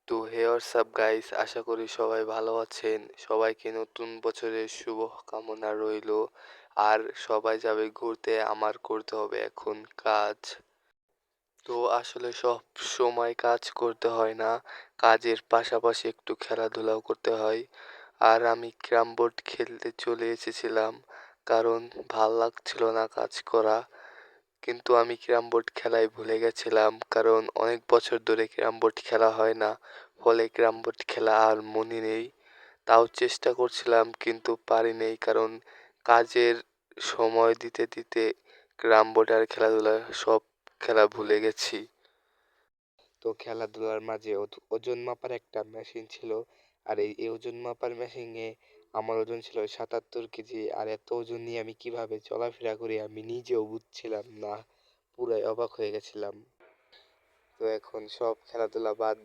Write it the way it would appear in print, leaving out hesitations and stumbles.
তো হে WhatsApp guys, আশা করি সবাই ভালো আছেন। সবাইকে নতুন বছরের শুভ কামনা রইলো। আর সবাই যাবে ঘুরতে, আমার করতে হবে এখন কাজ। তো আসলে সব সময় কাজ করতে হয় না, কাজের পাশাপাশি একটু খেলাধুলাও করতে হয়। আর আমি ক্যারাম বোর্ড খেলতে চলে এসেছিলাম, কারণ ভাল লাগছিল না কাজ করা। কিন্তু আমি ক্যারাম বোর্ড খেলাই ভুলে গেছিলাম, কারণ অনেক বছর ধরে ক্যারাম বোর্ড খেলা হয় না। ফলে ক্যারাম বোর্ড খেলা আর মনে নেই। তাও চেষ্টা করছিলাম কিন্তু পারিনি, কারণ কাজের সময় দিতে দিতে ক্যারাম বোর্ড আর খেলাধুলা সব খেলা ভুলে গেছি। তো খেলাধুলার মাঝে ওজন মাপার একটা মেশিন ছিল। আর এই ওজন মাপার মেশিনে আমার ওজন ছিল ৭৭ কেজি। আর এত ওজন নিয়ে আমি কিভাবে চলাফেরা করি আমি নিজেও বুঝছিলাম না, পুরাই অবাক হয়ে গেছিলাম। তো এখন সব খেলাধুলা বাদ